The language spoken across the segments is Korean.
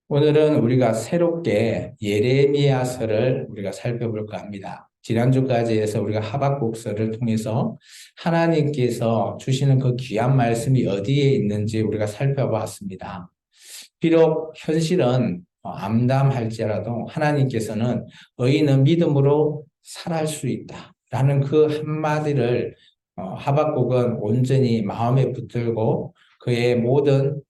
오늘은 우리가 새롭게 예레미야서를 우리가 살펴볼까 합니다. 지난주까지 해서 우리가 하박국서를 통해서 하나님께서 주시는 그 귀한 말씀이 어디에 있는지 우리가 살펴봤습니다. 비록 현실은 암담할지라도 하나님께서는 의인은 믿음으로 살아갈 수 있다라는 그 한마디를 하박국은 온전히 마음에 붙들고 그의 모든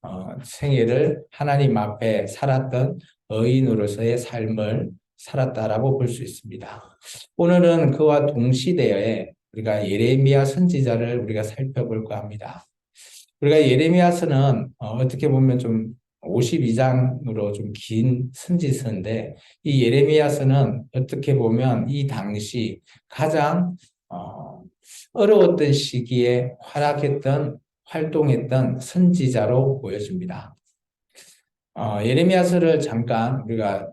생애를 하나님 앞에 살았던 의인으로서의 삶을 살았다라고 볼 수 있습니다. 오늘은 그와 동시대에 우리가 예레미야 선지자를 우리가 살펴볼까 합니다. 우리가 예레미야서는 어떻게 보면 좀 52장으로 좀 긴 선지서인데 이 예레미야서는 어떻게 보면 이 당시 가장 어려웠던 시기에 활동했던 선지자로 보여집니다. 예레미야서를 잠깐 우리가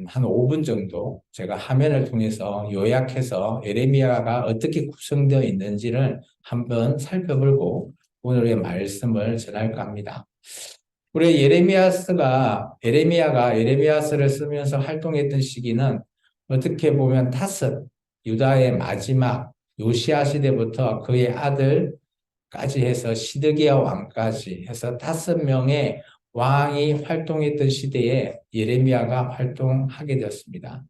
한 5분 정도 제가 화면을 통해서 요약해서 예레미야가 어떻게 구성되어 있는지를 한번 살펴보고 오늘의 말씀을 전할까 합니다. 우리 예레미야가 예레미야서를 쓰면서 활동했던 시기는 어떻게 보면 다섯 유다의 마지막 요시야 시대부터 그의 아들까지 해서 시드기야 왕까지 해서 5명의 왕이 활동했던 시대에 예레미야가 활동하게 되었습니다.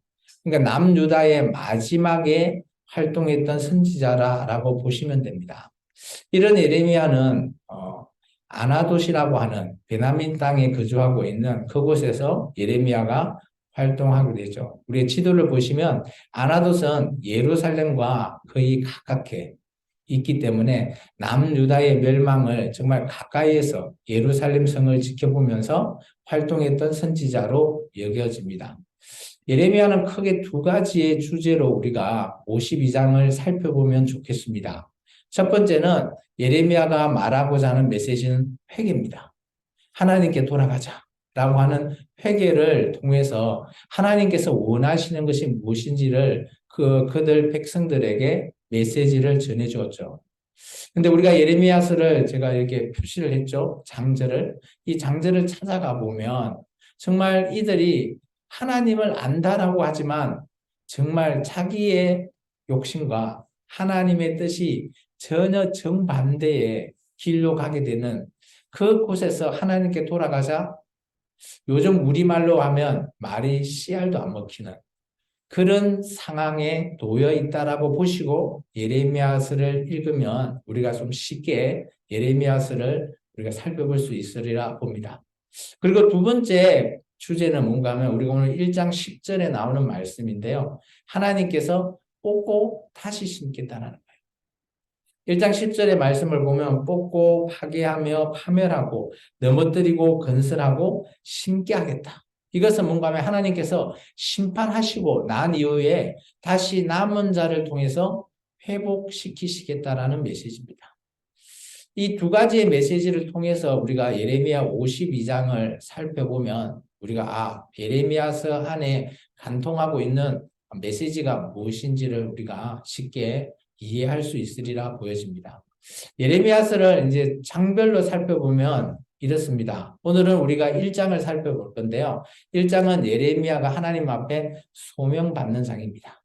그러니까 남유다의 마지막에 활동했던 선지자라고 보시면 됩니다. 이런 예레미야는 아나돗이라고 하는 베냐민 땅에 거주하고 있는 그곳에서 예레미야가 활동하게 되죠. 우리의 지도를 보시면 아나돗은 예루살렘과 거의 가깝게 있기 때문에 남유다의 멸망을 정말 가까이에서 예루살렘 성을 지켜보면서 활동했던 선지자로 여겨집니다. 예레미야는 크게 두 가지의 주제로 우리가 52장을 살펴보면 좋겠습니다. 첫 번째는 예레미야가 말하고자 하는 메시지는 회개입니다. 하나님께 돌아가자라고 하는 회개를 통해서 하나님께서 원하시는 것이 무엇인지를 그들 백성들에게 메시지를 전해 주었죠. 근데 우리가 예레미야서를 제가 이렇게 표시를 했죠. 장절을. 이 장절을 찾아가 보면 정말 이들이 하나님을 안다라고 하지만 정말 자기의 욕심과 하나님의 뜻이 전혀 정반대의 길로 가게 되는 그곳에서 하나님께 돌아가자 요즘 우리말로 하면 말이 씨알도 안 먹히는 그런 상황에 놓여 있다라고 보시고 예레미야서를 읽으면 우리가 좀 쉽게 예레미야서를 우리가 살펴볼 수 있으리라 봅니다. 그리고 두 번째 주제는 뭔가 하면 우리가 오늘 1장 10절에 나오는 말씀인데요. 하나님께서 뽑고 다시 심겠다는 거예요. 1장 10절의 말씀을 보면 뽑고 파괴하며 파멸하고 넘어뜨리고 건설하고 심게 하겠다. 이것은 뭔가 하면 하나님께서 심판하시고 난 이후에 다시 남은 자를 통해서 회복시키시겠다라는 메시지입니다. 이 두 가지의 메시지를 통해서 우리가 예레미야 52장을 살펴보면 우리가 예레미야서 안에 간통하고 있는 메시지가 무엇인지를 우리가 쉽게 이해할 수 있으리라 보여집니다. 예레미야서를 이제 장별로 살펴보면 이렇습니다. 오늘은 우리가 1장을 살펴볼 건데요. 1장은 예레미야가 하나님 앞에 소명받는 장입니다.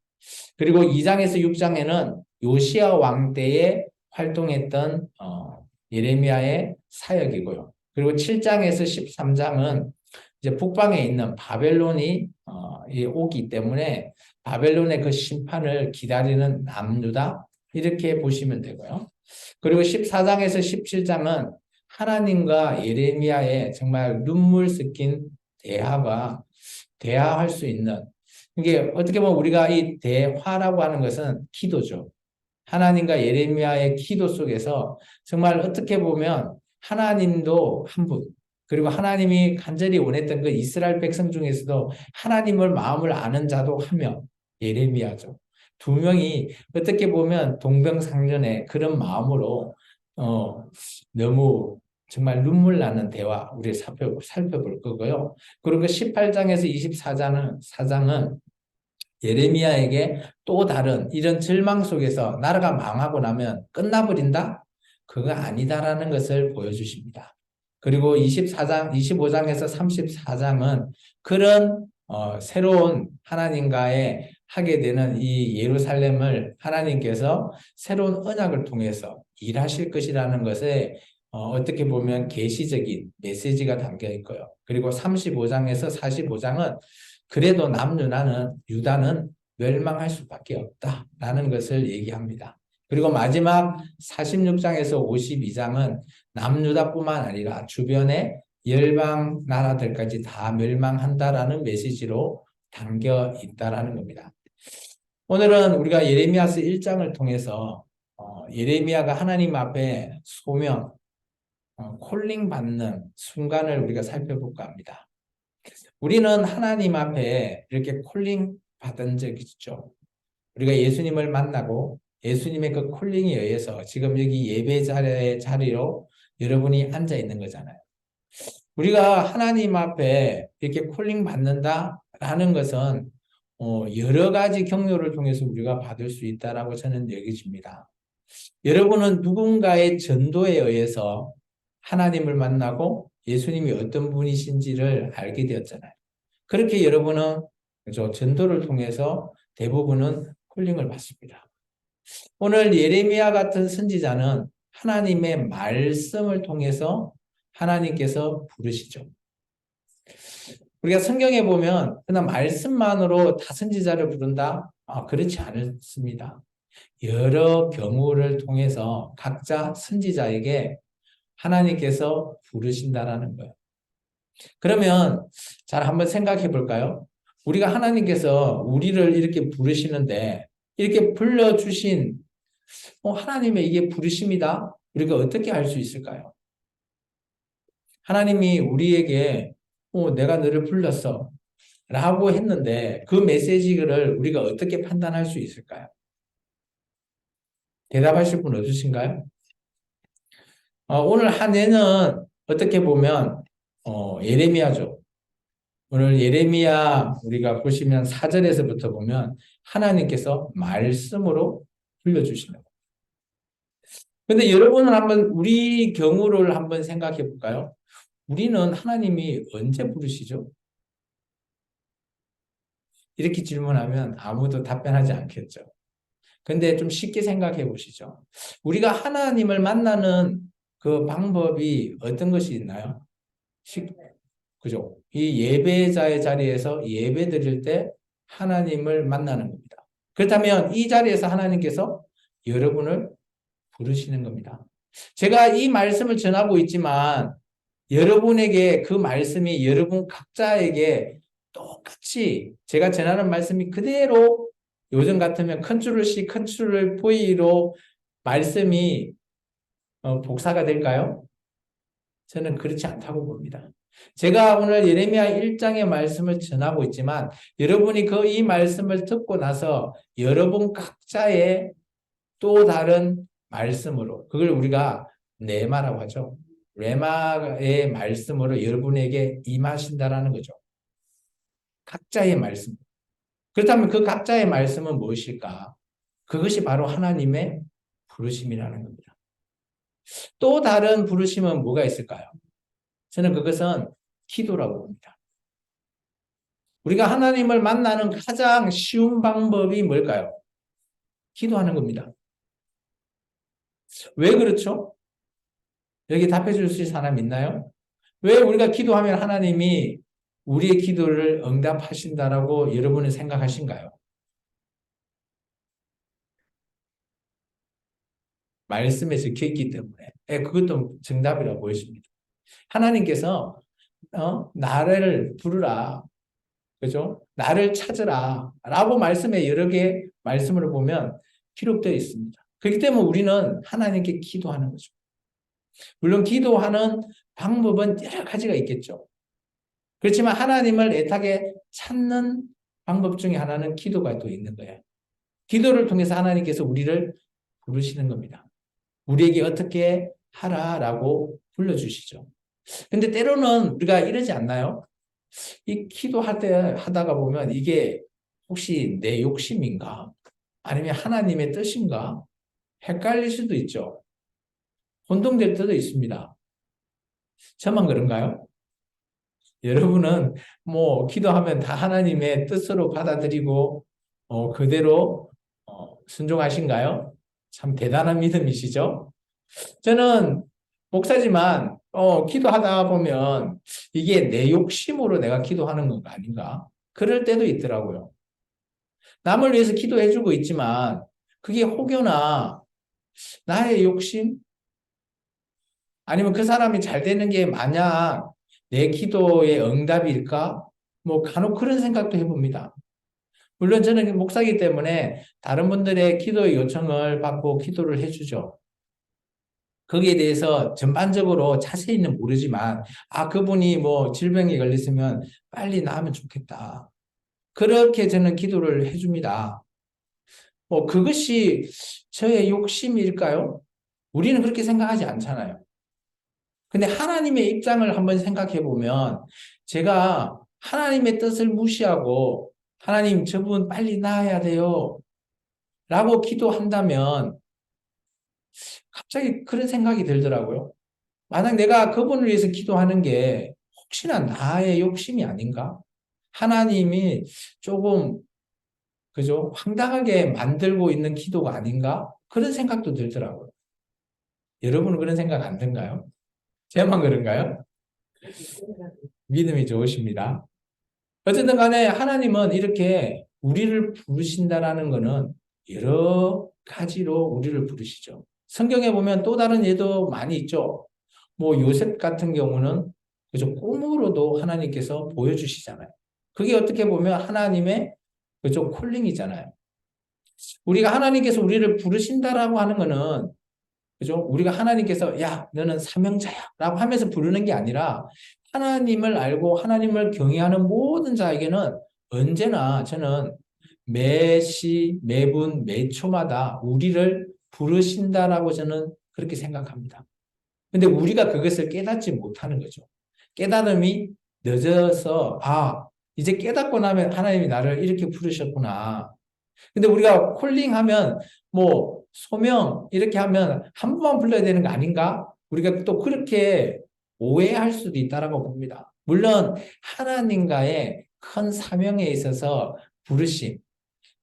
그리고 2장에서 6장에는 요시야 왕 때에 활동했던 예레미야의 사역이고요. 그리고 7장에서 13장은 이제 북방에 있는 바벨론이 오기 때문에 바벨론의 그 심판을 기다리는 남유다 이렇게 보시면 되고요. 그리고 14장에서 17장은 하나님과 예레미야의 정말 눈물 섞인 대화할 수 있는 이게 어떻게 보면 우리가 이 대화라고 하는 것은 기도죠. 하나님과 예레미야의 기도 속에서 정말 어떻게 보면 하나님도 한 분, 그리고 하나님이 간절히 원했던 그 이스라엘 백성 중에서도 하나님을 마음을 아는 자도 한 명, 예레미야죠. 두 명이 어떻게 보면 동병상련의 그런 마음으로 너무 정말 눈물 나는 대화 우리 살펴볼 거고요. 그리고 18장에서 24장은 예레미야에게 또 다른 이런 절망 속에서 나라가 망하고 나면 끝나버린다? 그거 아니다라는 것을 보여주십니다. 그리고 24장, 25장에서 34장은 그런 새로운 하나님과의 하게 되는 이 예루살렘을 하나님께서 새로운 언약을 통해서 일하실 것이라는 것에 어떻게 보면 계시적인 메시지가 담겨 있고요. 그리고 35장에서 45장은 그래도 유다는 멸망할 수밖에 없다라는 것을 얘기합니다. 그리고 마지막 46장에서 52장은 남유다뿐만 아니라 주변의 열방 나라들까지 다 멸망한다라는 메시지로 담겨 있다라는 겁니다. 오늘은 우리가 예레미야서 1장을 통해서 예레미야가 하나님 앞에 소명, 콜링 받는 순간을 우리가 살펴볼까 합니다. 우리는 하나님 앞에 이렇게 콜링 받은 적이 있죠. 우리가 예수님을 만나고 예수님의 그 콜링에 의해서 지금 여기 예배 자리로 여러분이 앉아 있는 거잖아요. 우리가 하나님 앞에 이렇게 콜링 받는다라는 것은 여러 가지 경로를 통해서 우리가 받을 수 있다라고 저는 여겨집니다. 여러분은 누군가의 전도에 의해서 하나님을 만나고 예수님이 어떤 분이신지를 알게 되었잖아요. 그렇게 여러분은 전도를 통해서 대부분은 콜링을 받습니다. 오늘 예레미야 같은 선지자는 하나님의 말씀을 통해서 하나님께서 부르시죠. 우리가 성경에 보면 그냥 말씀만으로 다 선지자를 부른다? 그렇지 않습니다. 여러 경우를 통해서 각자 선지자에게 하나님께서 부르신다라는 거예요. 그러면 잘 한번 생각해 볼까요? 우리가 하나님께서 우리를 이렇게 부르시는데 이렇게 불러주신 하나님의 이게 부르심이다? 우리가 어떻게 알 수 있을까요? 하나님이 우리에게 내가 너를 불렀어 라고 했는데 그 메시지를 우리가 어떻게 판단할 수 있을까요? 대답하실 분 없으신가요? 오늘 한 해는 어떻게 보면 예레미야죠. 오늘 예레미야 우리가 보시면 4절에서부터 보면 하나님께서 말씀으로 불러주시는 거예요. 근데 여러분은 한번 우리 경우를 한번 생각해 볼까요? 우리는 하나님이 언제 부르시죠? 이렇게 질문하면 아무도 답변하지 않겠죠. 근데 좀 쉽게 생각해 보시죠. 우리가 하나님을 만나는 그 방법이 어떤 것이 있나요? 그죠? 이 예배자의 자리에서 예배 드릴 때 하나님을 만나는 겁니다. 그렇다면 이 자리에서 하나님께서 여러분을 부르시는 겁니다. 제가 이 말씀을 전하고 있지만 여러분에게 그 말씀이 여러분 각자에게 똑같이 제가 전하는 말씀이 그대로 요즘 같으면 컨트롤 C, 컨트롤 V로 말씀이 복사가 될까요? 저는 그렇지 않다고 봅니다. 제가 오늘 예레미야 1장의 말씀을 전하고 있지만 여러분이 이 말씀을 듣고 나서 여러분 각자의 또 다른 말씀으로 그걸 우리가 레마라고 하죠. 레마의 말씀으로 여러분에게 임하신다라는 거죠. 각자의 말씀. 그렇다면 그 각자의 말씀은 무엇일까? 그것이 바로 하나님의 부르심이라는 겁니다. 또 다른 부르심은 뭐가 있을까요? 저는 그것은 기도라고 봅니다. 우리가 하나님을 만나는 가장 쉬운 방법이 뭘까요? 기도하는 겁니다. 왜 그렇죠? 여기 답해 주실 사람 있나요? 왜 우리가 기도하면 하나님이 우리의 기도를 응답하신다라고 여러분은 생각하신가요? 말씀에 적혀 있기 때문에. 그것도 정답이라고 보여집니다. 하나님께서 나를 부르라. 그죠? 나를 찾으라. 라고 말씀에 여러 개 말씀을 보면 기록되어 있습니다. 그렇기 때문에 우리는 하나님께 기도하는 거죠. 물론 기도하는 방법은 여러 가지가 있겠죠. 그렇지만 하나님을 애타게 찾는 방법 중에 하나는 기도가 또 있는 거예요. 기도를 통해서 하나님께서 우리를 부르시는 겁니다. 우리에게 어떻게 하라라고 불러주시죠. 근데 때로는 우리가 이러지 않나요? 이 기도할 때 하다가 보면 이게 혹시 내 욕심인가? 아니면 하나님의 뜻인가? 헷갈릴 수도 있죠. 혼동될 때도 있습니다. 저만 그런가요? 여러분은 뭐 기도하면 다 하나님의 뜻으로 받아들이고 그대로 순종하신가요? 참 대단한 믿음이시죠? 저는 목사지만 기도하다 보면 이게 내 욕심으로 내가 기도하는 건가 아닌가? 그럴 때도 있더라고요. 남을 위해서 기도해주고 있지만 그게 혹여나 나의 욕심? 아니면 그 사람이 잘 되는 게 만약 내 기도의 응답일까? 뭐 간혹 그런 생각도 해봅니다. 물론 저는 목사이기 때문에 다른 분들의 기도의 요청을 받고 기도를 해주죠. 거기에 대해서 전반적으로 자세히는 모르지만, 그분이 뭐 질병에 걸렸으면 빨리 나으면 좋겠다. 그렇게 저는 기도를 해줍니다. 그것이 저의 욕심일까요? 우리는 그렇게 생각하지 않잖아요. 근데 하나님의 입장을 한번 생각해 보면, 제가 하나님의 뜻을 무시하고, 하나님, 저분 빨리 나아야 돼요. 라고 기도한다면, 갑자기 그런 생각이 들더라고요. 만약 내가 그분을 위해서 기도하는 게 혹시나 나의 욕심이 아닌가? 하나님이 조금, 그죠? 황당하게 만들고 있는 기도가 아닌가? 그런 생각도 들더라고요. 여러분은 그런 생각 안 든가요? 제만 그런가요? 믿음이 좋으십니다. 어쨌든 간에 하나님은 이렇게 우리를 부르신다라는 것은 여러 가지로 우리를 부르시죠. 성경에 보면 또 다른 예도 많이 있죠. 뭐 요셉 같은 경우는 그죠 꿈으로도 하나님께서 보여주시잖아요. 그게 어떻게 보면 하나님의 그죠 콜링이잖아요. 우리가 하나님께서 우리를 부르신다라고 하는 거는 그죠 우리가 하나님께서 야 너는 사명자야라고 하면서 부르는 게 아니라 하나님을 알고 하나님을 경외하는 모든 자에게는 언제나 저는 매시 매분 매초마다 우리를 부르신다라고 저는 그렇게 생각합니다. 근데 우리가 그것을 깨닫지 못하는 거죠. 깨달음이 늦어서, 이제 깨닫고 나면 하나님이 나를 이렇게 부르셨구나. 근데 우리가 콜링하면, 뭐, 소명, 이렇게 하면 한 번만 불러야 되는 거 아닌가? 우리가 또 그렇게 오해할 수도 있다라고 봅니다. 물론, 하나님과의 큰 사명에 있어서 부르심,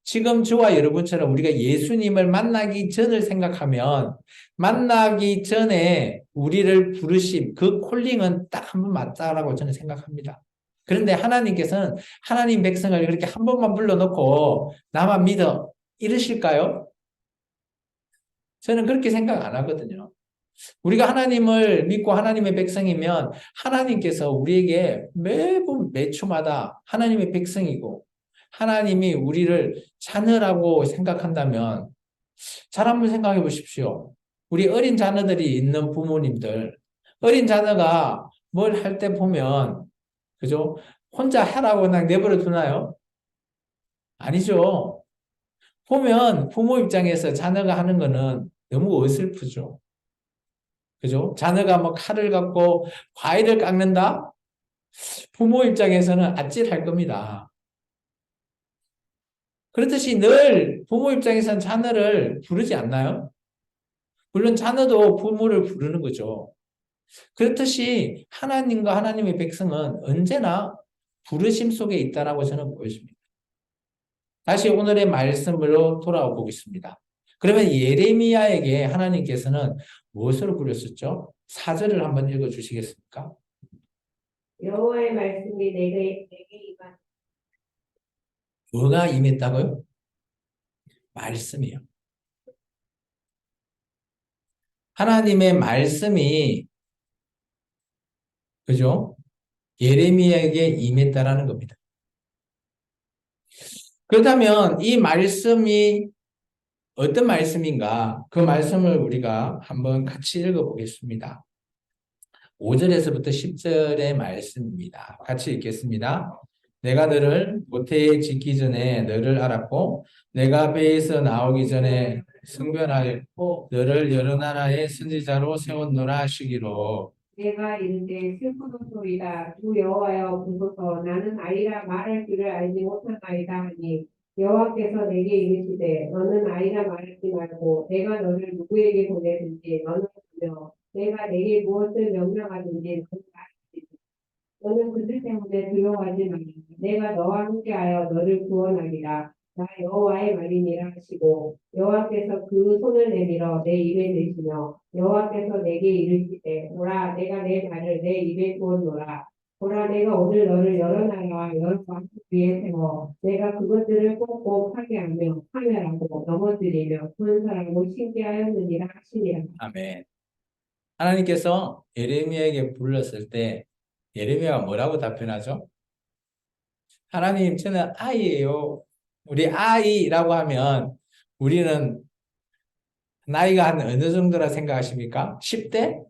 지금 저와 여러분처럼 우리가 예수님을 만나기 전을 생각하면 만나기 전에 우리를 부르심, 그 콜링은 딱 한 번 맞다라고 저는 생각합니다. 그런데 하나님께서는 하나님 백성을 그렇게 한 번만 불러놓고 나만 믿어 이러실까요? 저는 그렇게 생각 안 하거든요. 우리가 하나님을 믿고 하나님의 백성이면 하나님께서 우리에게 매번 매초마다 하나님의 백성이고 하나님이 우리를 자녀라고 생각한다면 잘 한번 생각해 보십시오. 우리 어린 자녀들이 있는 부모님들, 어린 자녀가 뭘 할 때 보면, 그죠? 혼자 하라고 그냥 내버려 두나요? 아니죠. 보면 부모 입장에서 자녀가 하는 거는 너무 어설프죠. 그죠? 자녀가 뭐 칼을 갖고 과일을 깎는다? 부모 입장에서는 아찔할 겁니다. 그렇듯이 늘 부모 입장에서는 자녀를 부르지 않나요? 물론 자녀도 부모를 부르는 거죠. 그렇듯이 하나님과 하나님의 백성은 언제나 부르심 속에 있다라고 저는 보여집니다. 다시 오늘의 말씀으로 돌아와 보겠습니다. 그러면 예레미야에게 하나님께서는 무엇으로 부르셨죠? 4절을 한번 읽어 주시겠습니까? 여호와의 말씀이 내게 임한 뭐가 임했다고요? 말씀이요. 하나님의 말씀이 그죠? 예레미야에게 임했다라는 겁니다. 그렇다면 이 말씀이 어떤 말씀인가? 그 말씀을 우리가 한번 같이 읽어보겠습니다. 5절에서부터 10절의 말씀입니다. 같이 읽겠습니다. 내가 너를 모태에 짓기 전에 너를 알았고 내가 배에서 나오기 전에 승변하였고 너를 여러 나라의 선지자로 세웠노라 하시기로 내가 이르되 슬프도소이다. 주 여호와여 보소서. 나는 아이라 말할 줄을 알지 못하나이다 하니 여호와께서 내게 이르시되 너는 아이라 말하지 말고 내가 너를 누구에게 보내든지 너는 가며 내가 내게 무엇을 명령하든지 너는 알지. 너는 그들 때문에 두려워하지 말라. 내가 너와 함께하여 너를 구원하리라. 나 여호와의 말이니라 하시고 여호와께서 그 손을 내밀어 내 입에 대시며 여호와께서 내게 이르시되 보라 내가 내 말을 내 입에 두었노라. 보라 내가 오늘 너를 여러 나라와 여러 왕국 위에 세워 내가 그것들을 꼭꼭 파괴하며 파멸하고 넘어뜨리며 분설하고 신게 하였느니라 하시니라. 아멘. 하나님께서 예레미야에게 불렀을 때 예레미야가 뭐라고 답변하죠? 하나님, 저는 아이예요. 우리 아이라고 하면 우리는 나이가 한 어느 정도라 생각하십니까? 10대?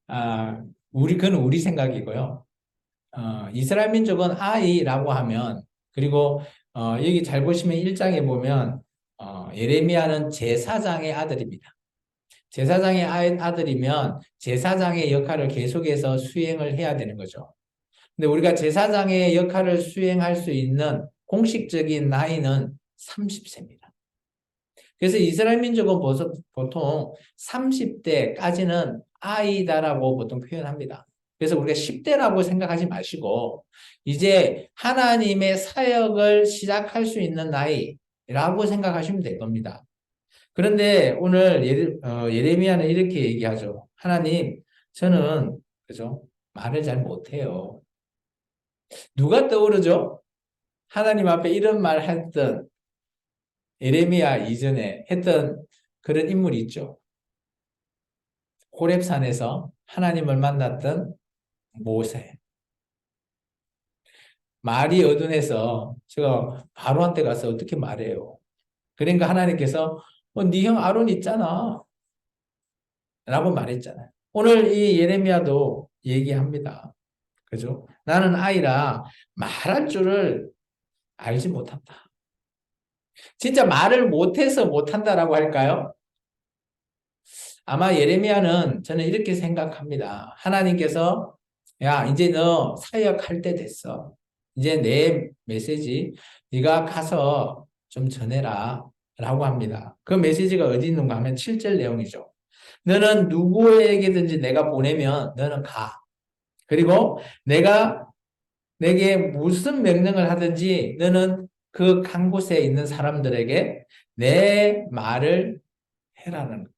그건 우리 생각이고요. 이스라엘 민족은 아이라고 하면, 그리고, 여기 잘 보시면 1장에 보면, 예레미야는 제사장의 아들입니다. 제사장의 아들이면 제사장의 역할을 계속해서 수행을 해야 되는 거죠. 근데 우리가 제사장의 역할을 수행할 수 있는 공식적인 나이는 30세입니다. 그래서 이스라엘 민족은 보통 30대까지는 아이다라고 보통 표현합니다. 그래서 우리가 10대라고 생각하지 마시고 이제 하나님의 사역을 시작할 수 있는 나이라고 생각하시면 될 겁니다. 그런데 오늘 예레미야는 이렇게 얘기하죠. 하나님, 저는 그죠? 말을 잘 못해요. 누가 떠오르죠? 하나님 앞에 이런 말 했던 예레미야 이전에 했던 그런 인물이 있죠. 호렙산에서 하나님을 만났던 모세. 말이 어둔해서 제가 바로한테 가서 어떻게 말해요? 그러니까 하나님께서 네 형 아론 있잖아. 라고 말했잖아요. 오늘 이 예레미야도 얘기합니다. 그죠? 나는 아이라 말할 줄을 알지 못한다. 진짜 말을 못해서 못한다라고 할까요? 아마 예레미야는 저는 이렇게 생각합니다. 하나님께서 야, 이제 너 사역할 때 됐어. 이제 내 메시지 네가 가서 좀 전해라 라고 합니다. 그 메시지가 어디 있는가 하면 7절 내용이죠. 너는 누구에게든지 내가 보내면 너는 가. 그리고 내게 무슨 명령을 하든지 너는 그 간 곳에 있는 사람들에게 내 말을 해라는 거.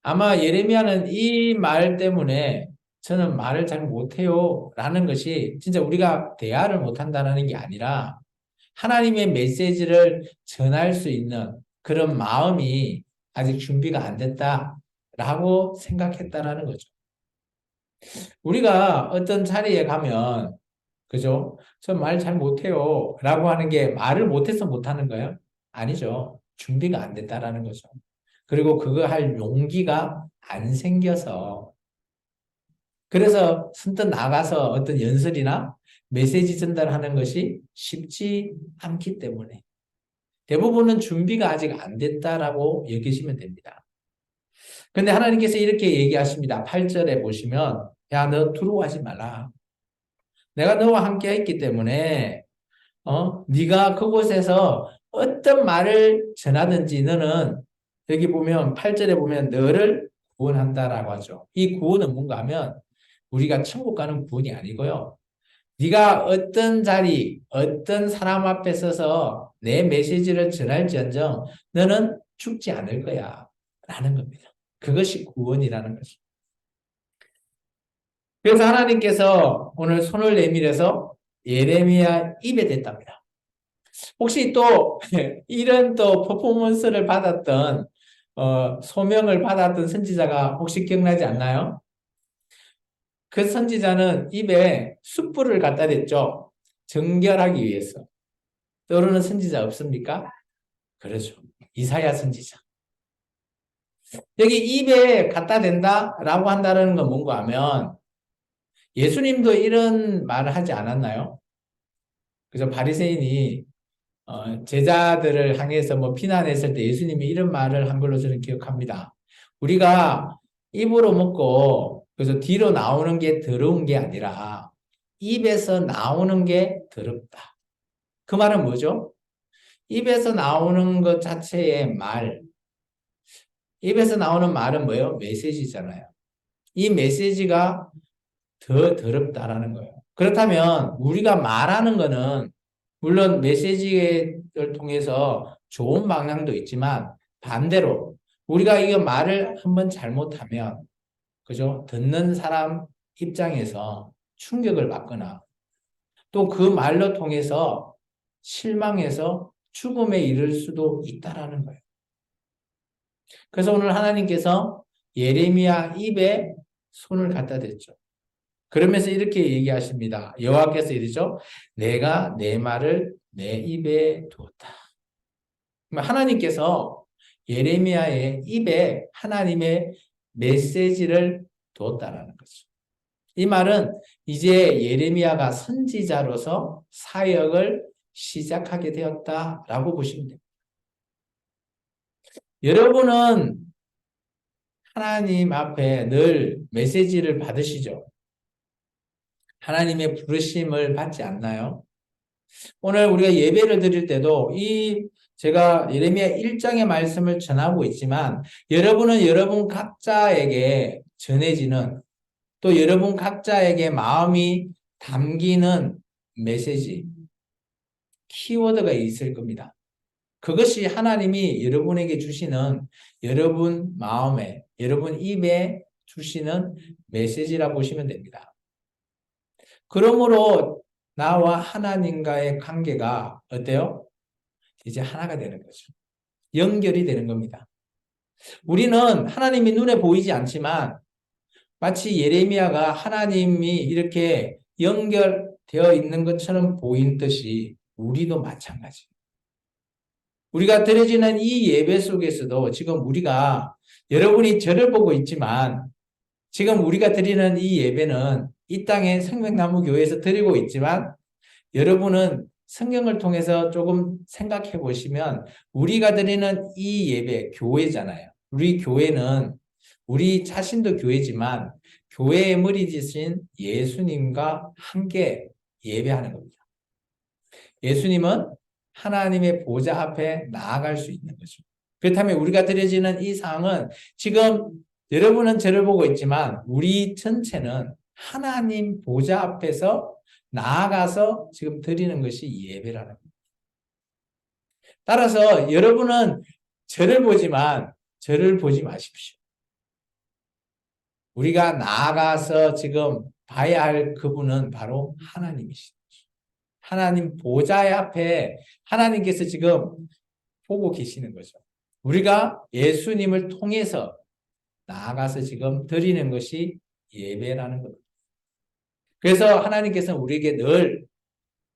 아마 예레미야는 이 말 때문에 저는 말을 잘 못해요 라는 것이 진짜 우리가 대화를 못한다는 게 아니라 하나님의 메시지를 전할 수 있는 그런 마음이 아직 준비가 안 됐다라고 생각했다라는 거죠. 우리가 어떤 자리에 가면 그죠? 저 말 잘 못해요 라고 하는 게 말을 못해서 못하는 거예요? 아니죠. 준비가 안 됐다라는 거죠. 그리고 그거 할 용기가 안 생겨서 그래서 선뜻 나가서 어떤 연설이나 메시지 전달하는 것이 쉽지 않기 때문에 대부분은 준비가 아직 안 됐다라고 여기시면 됩니다. 근데 하나님께서 이렇게 얘기하십니다. 8절에 보시면 야, 너 두려워하지 말라. 내가 너와 함께 있기 때문에 네가 그곳에서 어떤 말을 전하든지 너는 여기 보면 8절에 보면 너를 구원한다라고 하죠. 이 구원은 뭔가 하면 우리가 천국 가는 구원이 아니고요. 네가 어떤 자리, 어떤 사람 앞에 서서 내 메시지를 전할지언정 너는 죽지 않을 거야 라는 겁니다. 그것이 구원이라는 거죠. 그래서 하나님께서 오늘 손을 내밀어서 예레미야 입에 댔답니다. 혹시 또 이런 또 퍼포먼스를 받았던 소명을 받았던 선지자가 혹시 기억나지 않나요? 그 선지자는 입에 숯불을 갖다 댔죠. 정결하기 위해서. 떠오르는 선지자 없습니까? 그렇죠. 이사야 선지자. 여기 입에 갖다 댄다라고 한다는 건 뭔가 하면 예수님도 이런 말을 하지 않았나요? 그래서 바리새인이 제자들을 향해서 뭐 비난했을 때 예수님이 이런 말을 한 걸로 저는 기억합니다. 우리가 입으로 먹고 그래서 뒤로 나오는 게 더러운 게 아니라 입에서 나오는 게 더럽다. 그 말은 뭐죠? 입에서 나오는 것 자체의 말, 입에서 나오는 말은 뭐예요? 메시지잖아요. 이 메시지가 더 더럽다라는 거예요. 그렇다면 우리가 말하는 거는 물론 메시지를 통해서 좋은 방향도 있지만 반대로 우리가 이거 말을 한번 잘못하면 그죠? 듣는 사람 입장에서 충격을 받거나 또 그 말로 통해서 실망해서 죽음에 이를 수도 있다라는 거예요. 그래서 오늘 하나님께서 예레미야 입에 손을 갖다 댔죠. 그러면서 이렇게 얘기하십니다. 여호와께서 이러죠. 내가 내 말을 내 입에 두었다. 하나님께서 예레미야의 입에 하나님의 메시지를 두었다라는 거죠. 이 말은 이제 예레미야가 선지자로서 사역을 시작하게 되었다라고 보시면 됩니다. 여러분은 하나님 앞에 늘 메시지를 받으시죠? 하나님의 부르심을 받지 않나요? 오늘 우리가 예배를 드릴 때도 제가 예레미야 1장의 말씀을 전하고 있지만 여러분은 여러분 각자에게 전해지는 또 여러분 각자에게 마음이 담기는 메시지, 키워드가 있을 겁니다. 그것이 하나님이 여러분에게 주시는 여러분 마음에, 여러분 입에 주시는 메시지라 보시면 됩니다. 그러므로 나와 하나님과의 관계가 어때요? 이제 하나가 되는 거죠. 연결이 되는 겁니다. 우리는 하나님이 눈에 보이지 않지만 마치 예레미야가 하나님이 이렇게 연결되어 있는 것처럼 보인 듯이 우리도 마찬가지. 우리가 드려지는 이 예배 속에서도 지금 우리가 여러분이 저를 보고 있지만 지금 우리가 드리는 이 예배는 이 땅의 생명나무 교회에서 드리고 있지만 여러분은 성경을 통해서 조금 생각해 보시면 우리가 드리는 이 예배 교회잖아요. 우리 교회는 우리 자신도 교회지만 교회의 머리 되신 예수님과 함께 예배하는 겁니다. 예수님은 하나님의 보좌 앞에 나아갈 수 있는 거죠. 그렇다면 우리가 드려지는 이 상황은 지금 여러분은 저를 보고 있지만 우리 전체는 하나님 보좌 앞에서 나아가서 지금 드리는 것이 예배라는 겁니다. 따라서 여러분은 저를 보지만 저를 보지 마십시오. 우리가 나아가서 지금 봐야 할 그분은 바로 하나님이시죠. 하나님 보좌 앞에 하나님께서 지금 보고 계시는 거죠. 우리가 예수님을 통해서 나아가서 지금 드리는 것이 예배라는 겁니다. 그래서 하나님께서는 우리에게 늘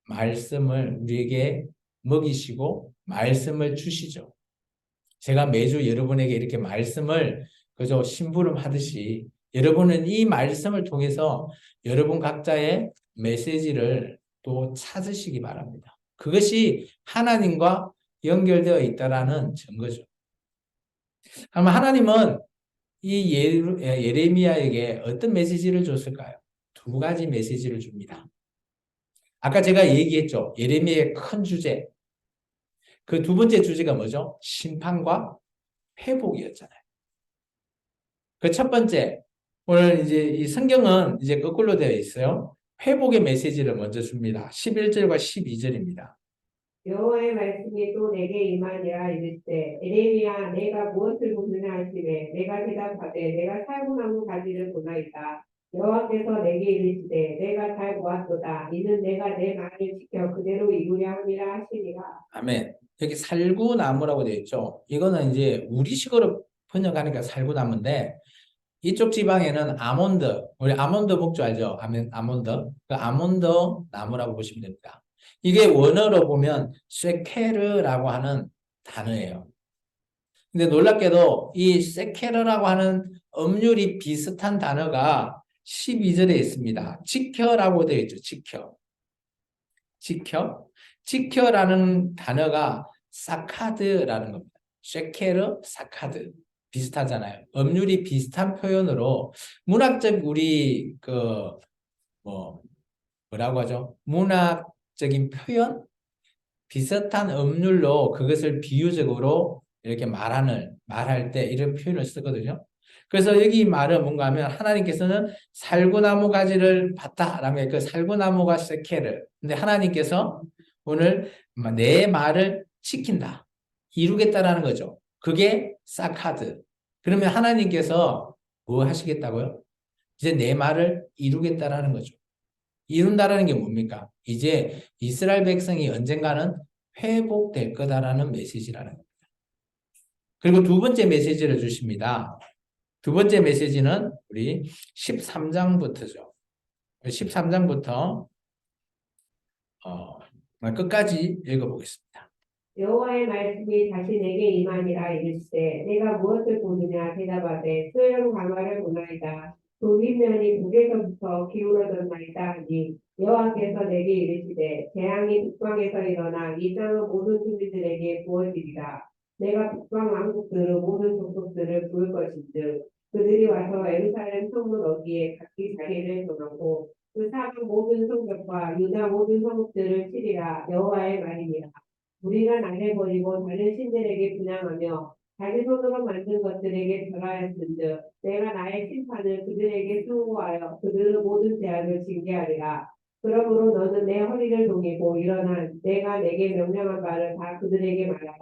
말씀을 우리에게 먹이시고 말씀을 주시죠. 제가 매주 여러분에게 이렇게 말씀을 그저 심부름 하듯이 여러분은 이 말씀을 통해서 여러분 각자의 메시지를 또 찾으시기 바랍니다. 그것이 하나님과 연결되어 있다라는 증거죠. 그럼 하나님은 이 예레미야에게 어떤 메시지를 줬을까요? 두 가지 메시지를 줍니다. 아까 제가 얘기했죠. 예레미야의 큰 주제. 그 두 번째 주제가 뭐죠? 심판과 회복이었잖아요. 그 첫 번째, 오늘 이제 이 성경은 이제 거꾸로 되어 있어요. 회복의 메시지를 먼저 줍니다. 11절과 12절입니다. 여호와의 말씀이 또 내게 임하니라 이르시되 에레미야 내가 무엇을 보느냐 하시되 내가 대답하되 내가 살구나무 가지를 보나이다. 여호와께서 내게 이르시되 내가 잘 보았도다. 이는 내가 내 말을 지켜 그대로 이루려 함이라 하시니라. 아멘. 여기 살구나무라고 되어 있죠. 이거는 이제 우리식으로 번역하니까 살구나무인데 이쪽 지방에는 아몬드, 우리 아몬드 목주 알죠? 아몬드. 그 아몬드 나무라고 보시면 됩니다. 이게 원어로 보면 쇠케르라고 하는 단어예요. 근데 놀랍게도 이 쇠케르라고 하는 음률이 비슷한 단어가 12절에 있습니다. 지켜라고 되어 있죠. 지켜. 지켜. 지켜라는 단어가 사카드라는 겁니다. 쉐케르, 사카드. 비슷하잖아요. 음률이 비슷한 표현으로 문학적 우리 뭐라고 하죠? 문학적인 표현? 비슷한 음률로 그것을 비유적으로 이렇게 말할 때 이런 표현을 쓰거든요. 그래서 여기 말은 뭔가 하면 하나님께서는 살구나무 가지를 봤다라는 게 그 살구나무가 세케를. 근데 하나님께서 오늘 내 말을 지킨다. 이루겠다라는 거죠. 그게 사카드. 그러면 하나님께서 뭐 하시겠다고요? 이제 내 말을 이루겠다라는 거죠. 이룬다라는 게 뭡니까? 이제 이스라엘 백성이 언젠가는 회복될 거다라는 메시지라는 거예요. 그리고 두 번째 메시지를 주십니다. 두 번째 메시지는 우리 13장부터죠. 13장부터 끝까지 읽어보겠습니다. 여호와의 말씀이 다시 내게 임하니라 이르시되 내가 무엇을 보느냐 대답하되 소형 강화를 보나이다. 그 윗면이 북에서부터 기울어졌나이다 하니 여호와께서 내게 이르시되 재앙이 북방에서 일어나 이 땅의 모든 주민들에게 부어지리라. 내가 북방 왕국들의 모든 족속들을 부을 것인즉 그들이 와서 예루살렘 성문 어귀에 각기 자리를 정하고 그 사방 모든 성벽과 유다 모든 성읍들을 치리라. 여호와의 말이니라. 우리가 나를 버리고 다른 신들에게 분양하며 자기 손으로 만든 것들에게 절하였은즉 내가 나의 심판을 그들에게 수고하여 그들의 모든 죄악을 징계하리라. 그러므로 너는 내 허리를 동이고 일어나 내가 내게 명령한 바를 다 그들에게 말하라.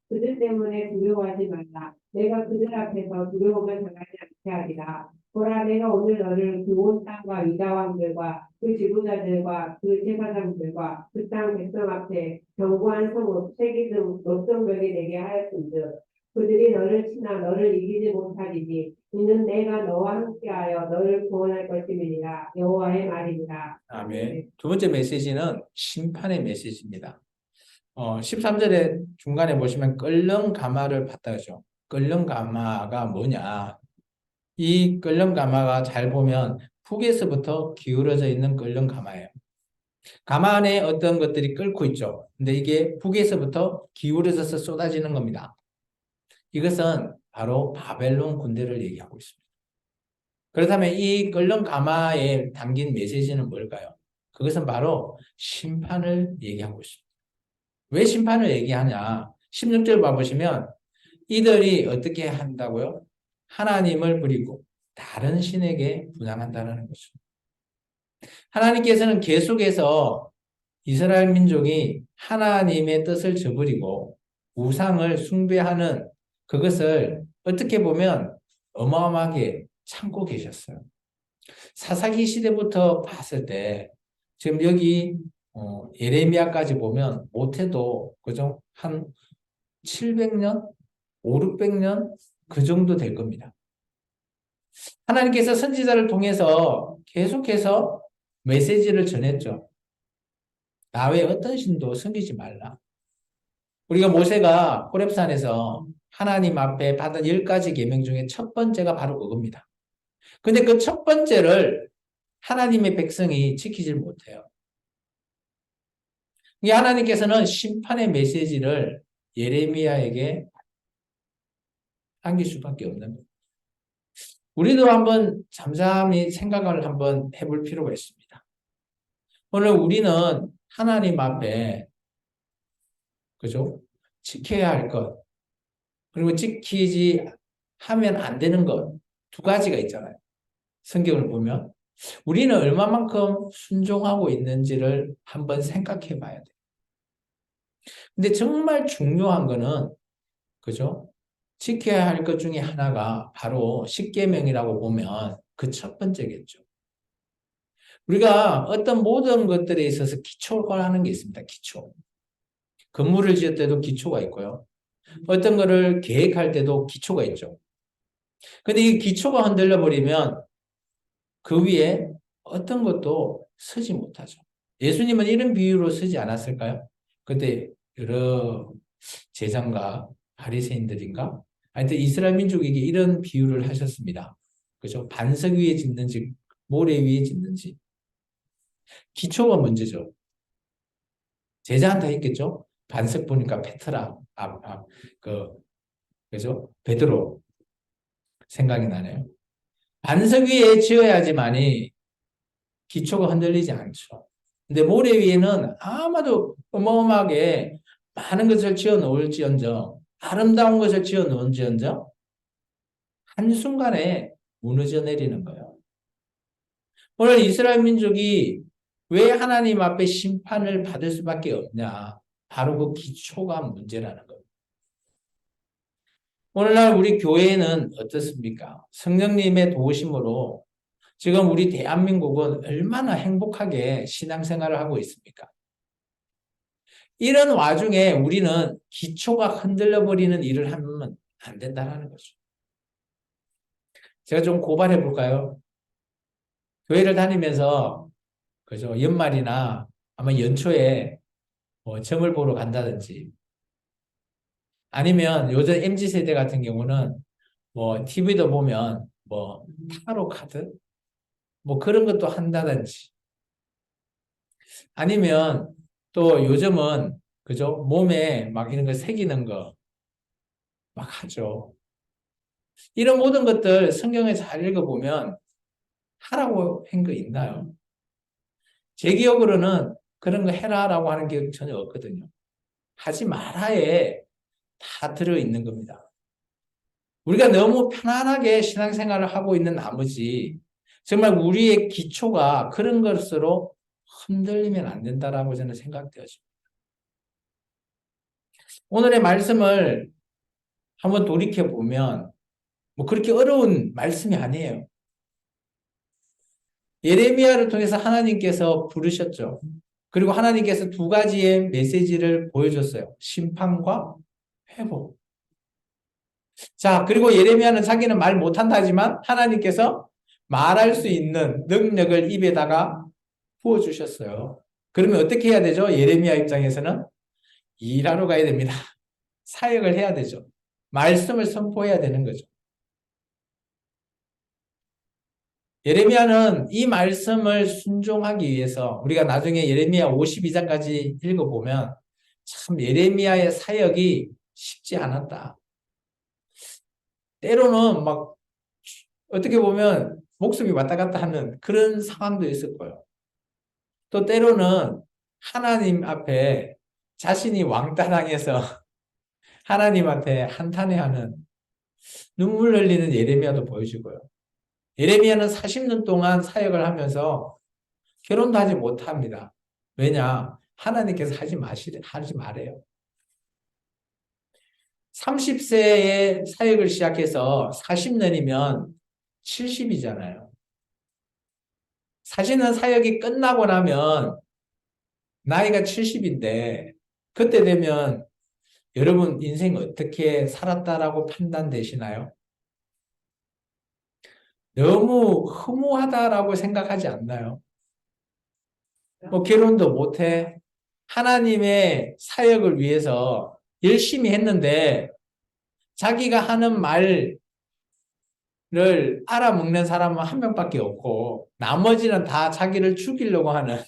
그들 때문에 두려워하지 말라. 내가 그들 앞에서 두려움을 당하지 않게 하리라. 보라, 내가 오늘 너를 그 온 땅과 유다 왕들과 그 지도자들과 그 제사장들과 그 땅 백성 앞에 견고한 성읍 세기 등 녹성벽이 되게 하였은즉 그들이 너를 치나 너를 이기지 못하리니 이는 내가 너와 함께하여 너를 구원할 것임이니라. 여호와의 말이니라. 아멘. 두 번째 메시지는 심판의 메시지입니다. 13절에 중간에 보시면 끓는 가마를 봤다 그죠? 끓는 가마가 뭐냐? 이 끓는 가마가 잘 보면 북에서부터 기울어져 있는 끓는 가마예요. 가마 안에 어떤 것들이 끓고 있죠. 근데 이게 북에서부터 기울어져서 쏟아지는 겁니다. 이것은 바로 바벨론 군대를 얘기하고 있습니다. 그렇다면 이 끓는 가마에 담긴 메시지는 뭘까요? 그것은 바로 심판을 얘기하고 있습니다. 왜 심판을 얘기하냐? 16절 봐보시면 이들이 어떻게 한다고요? 하나님을 버리고 다른 신에게 분양한다는 거죠. 하나님께서는 계속해서 이스라엘 민족이 하나님의 뜻을 저버리고 우상을 숭배하는 그것을 어떻게 보면 어마어마하게 참고 계셨어요. 사사기 시대부터 봤을 때 지금 여기 예레미야까지 보면 못해도 그죠? 한 700년, 5, 600년 그 정도 될 겁니다. 하나님께서 선지자를 통해서 계속해서 메시지를 전했죠. 나 외에 어떤 신도 섬기지 말라. 우리가 모세가 호렙산에서 하나님 앞에 받은 10가지 계명 중에 첫 번째가 바로 그겁니다. 근데 그 첫 번째를 하나님의 백성이 지키질 못해요. 이 하나님께서는 심판의 메시지를 예레미야에게 남길 수밖에 없는 거예요. 우리도 한번 잠잠히 생각을 한번 해볼 필요가 있습니다. 오늘 우리는 하나님 앞에 그죠? 지켜야 할 것, 그리고 지키지 하면 안 되는 것, 두 가지가 있잖아요. 성경을 보면. 우리는 얼마만큼 순종하고 있는지를 한번 생각해 봐야 돼요. 근데 정말 중요한 거는, 그죠? 지켜야 할 것 중에 하나가 바로 십계명이라고 보면 그 첫 번째겠죠. 우리가 어떤 모든 것들에 있어서 기초가 하는 게 있습니다. 기초. 건물을 지을 때도 기초가 있고요. 어떤 거를 계획할 때도 기초가 있죠. 근데 이 기초가 흔들려 버리면 그 위에 어떤 것도 서지 못하죠. 예수님은 이런 비유로 쓰지 않았을까요? 그때 여러 제장과 바리새인들인가? 하여튼 이스라엘 민족에게 이런 비유를 하셨습니다. 그죠? 반석 위에 짓는지 모래 위에 짓는지 기초가 문제죠. 제자한테 했겠죠? 반석 보니까 페트라 그죠? 베드로 생각이 나네요. 반석 위에 지어야지만이 기초가 흔들리지 않죠. 근데 모래 위에는 아마도 어마어마하게 많은 것을 지어 놓을지언정 아름다운 것을 지어 놓은지언정 한순간에 무너져 내리는 거예요. 오늘 이스라엘 민족이 왜 하나님 앞에 심판을 받을 수밖에 없냐? 바로 그 기초가 문제라는 거예요. 오늘날 우리 교회는 어떻습니까? 성령님의 도우심으로 지금 우리 대한민국은 얼마나 행복하게 신앙생활을 하고 있습니까? 이런 와중에 우리는 기초가 흔들려 버리는 일을 하면 안 된다는 거죠. 제가 좀 고발해 볼까요? 교회를 다니면서 그죠? 연말이나 아마 연초에 뭐 점을 보러 간다든지 아니면 요즘 MZ 세대 같은 경우는 뭐 TV도 보면 뭐 타로 카드 뭐 그런 것도 한다든지 아니면 또 요즘은 그죠? 몸에 막 이런 거 새기는 거 막 하죠. 이런 모든 것들 성경에 잘 읽어보면 하라고 한 거 있나요? 제 기억으로는 그런 거 해라라고 하는 게 전혀 없거든요. 하지 말아에 다 들어있는 겁니다. 우리가 너무 편안하게 신앙생활을 하고 있는 나머지 정말 우리의 기초가 그런 것으로 흔들리면 안 된다라고 저는 생각되어집니다. 오늘의 말씀을 한번 돌이켜 보면 뭐 그렇게 어려운 말씀이 아니에요. 예레미야를 통해서 하나님께서 부르셨죠. 그리고 하나님께서 두 가지의 메시지를 보여줬어요. 심판과 회복. 자, 그리고 예레미야는 자기는 말 못한다지만 하나님께서 말할 수 있는 능력을 입에다가 부어주셨어요. 그러면 어떻게 해야 되죠? 예레미야 입장에서는 일하러 가야 됩니다. 사역을 해야 되죠. 말씀을 선포해야 되는 거죠. 예레미야는 이 말씀을 순종하기 위해서 우리가 나중에 예레미야 52장까지 읽어보면 참 예레미야의 사역이 쉽지 않았다. 때로는 막 어떻게 보면 목숨이 왔다 갔다 하는 그런 상황도 있을 거예요. 또 때로는 하나님 앞에 자신이 왕따당해서 하나님한테 한탄해하는 눈물 흘리는 예레미야도 보여주고요. 예레미야는 40년 동안 사역을 하면서 결혼도 하지 못합니다. 왜냐? 하나님께서 하지 말아요. 30세에 사역을 시작해서 40년이면 70이잖아요. 사실은 사역이 끝나고 나면 나이가 70인데 그때 되면 여러분 인생 어떻게 살았다라고 판단되시나요? 너무 허무하다라고 생각하지 않나요? 뭐 결혼도 못해. 하나님의 사역을 위해서 열심히 했는데 자기가 하는 말을 알아먹는 사람은 한 명밖에 없고 나머지는 다 자기를 죽이려고 하는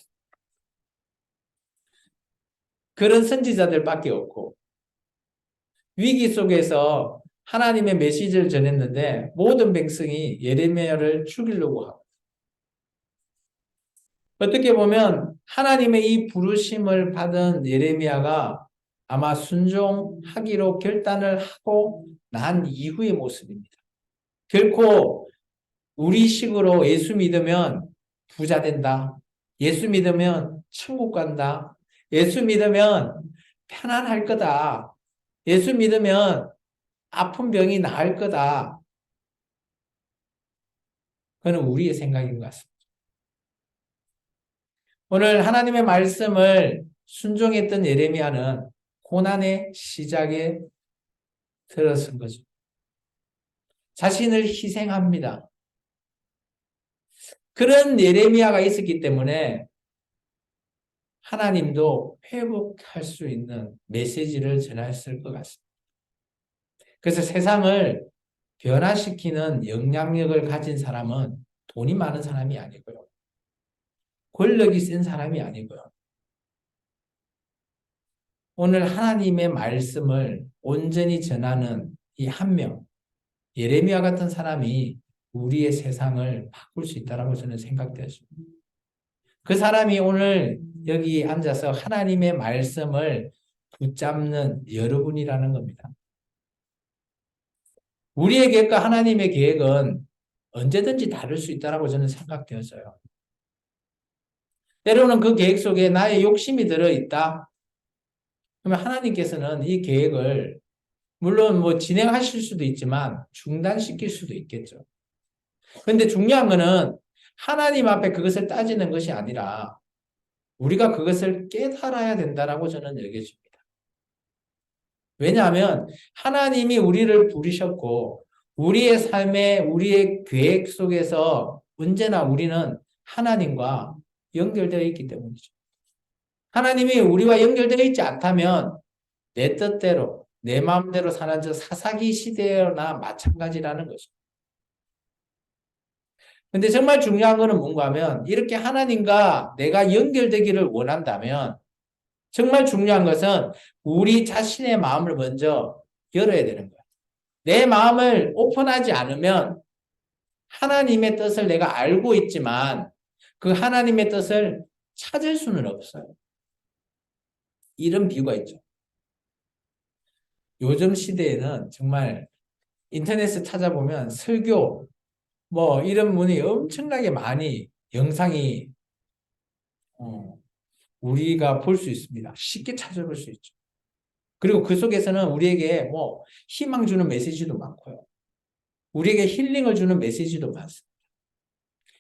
그런 선지자들밖에 없고 위기 속에서 하나님의 메시지를 전했는데 모든 백성이 예레미야를 죽이려고 하고 어떻게 보면 하나님의 이 부르심을 받은 예레미야가 아마 순종하기로 결단을 하고 난 이후의 모습입니다. 결코 우리 식으로 예수 믿으면 부자 된다. 예수 믿으면 천국 간다. 예수 믿으면 편안할 거다. 예수 믿으면 아픈 병이 나을 거다. 그건 우리의 생각인 것 같습니다. 오늘 하나님의 말씀을 순종했던 예레미야는 고난의 시작에 들어선 거죠. 자신을 희생합니다. 그런 예레미야가 있었기 때문에 하나님도 회복할 수 있는 메시지를 전했을 것 같습니다. 그래서 세상을 변화시키는 영향력을 가진 사람은 돈이 많은 사람이 아니고요. 권력이 센 사람이 아니고요. 오늘 하나님의 말씀을 온전히 전하는 이 한 명, 예레미야 같은 사람이 우리의 세상을 바꿀 수 있다고 저는 생각되었습니다. 그 사람이 오늘 여기 앉아서 하나님의 말씀을 붙잡는 여러분이라는 겁니다. 우리의 계획과 하나님의 계획은 언제든지 다를 수 있다고 저는 생각되어서요. 때로는 그 계획 속에 나의 욕심이 들어있다. 그러면 하나님께서는 이 계획을 물론 뭐 진행하실 수도 있지만 중단시킬 수도 있겠죠. 그런데 중요한 거는 하나님 앞에 그것을 따지는 것이 아니라 우리가 그것을 깨달아야 된다라고 저는 여겨집니다. 왜냐하면 하나님이 우리를 부르셨고 우리의 삶에 우리의 계획 속에서 언제나 우리는 하나님과 연결되어 있기 때문이죠. 하나님이 우리와 연결되어 있지 않다면 내 뜻대로 내 마음대로 사는 저 사사기 시대나 마찬가지라는 거죠. 근데 정말 중요한 거는 뭔가 하면 이렇게 하나님과 내가 연결되기를 원한다면 정말 중요한 것은 우리 자신의 마음을 먼저 열어야 되는 거야. 내 마음을 오픈하지 않으면 하나님의 뜻을 내가 알고 있지만 그 하나님의 뜻을 찾을 수는 없어요. 이런 비유가 있죠. 요즘 시대에는 정말 인터넷에 찾아보면 설교 뭐 이런 문이 엄청나게 많이 영상이 우리가 볼 수 있습니다. 쉽게 찾아볼 수 있죠. 그리고 그 속에서는 우리에게 뭐 희망 주는 메시지도 많고요. 우리에게 힐링을 주는 메시지도 많습니다.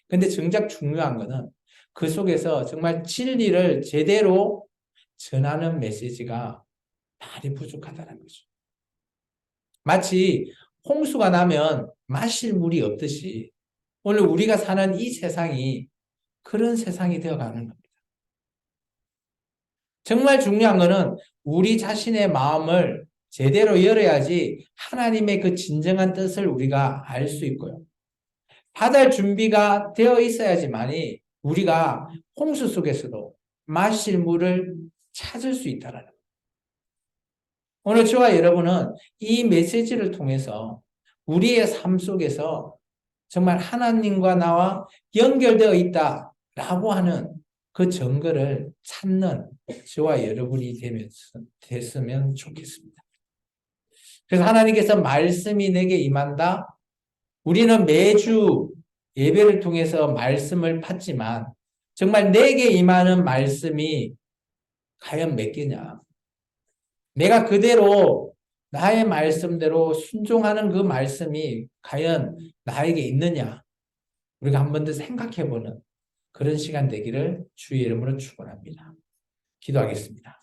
근데 정작 중요한 거는 그 속에서 정말 진리를 제대로 전하는 메시지가 많이 부족하다는 거죠. 마치 홍수가 나면 마실 물이 없듯이 오늘 우리가 사는 이 세상이 그런 세상이 되어가는 겁니다. 정말 중요한 거는 우리 자신의 마음을 제대로 열어야지 하나님의 그 진정한 뜻을 우리가 알 수 있고요. 받을 준비가 되어 있어야지만이 우리가 홍수 속에서도 마실 물을 찾을 수 있다는 거예요. 오늘 저와 여러분은 이 메시지를 통해서 우리의 삶 속에서 정말 하나님과 나와 연결되어 있다라고 하는 그 증거를 찾는 저와 여러분이 됐으면 좋겠습니다. 그래서 하나님께서 말씀이 내게 임한다. 우리는 매주 예배를 통해서 말씀을 받지만 정말 내게 임하는 말씀이 과연 몇 개냐? 내가 그대로 나의 말씀대로 순종하는 그 말씀이 과연 나에게 있느냐? 우리가 한 번 더 생각해보는 그런 시간 되기를 주의 이름으로 축원합니다. 기도하겠습니다.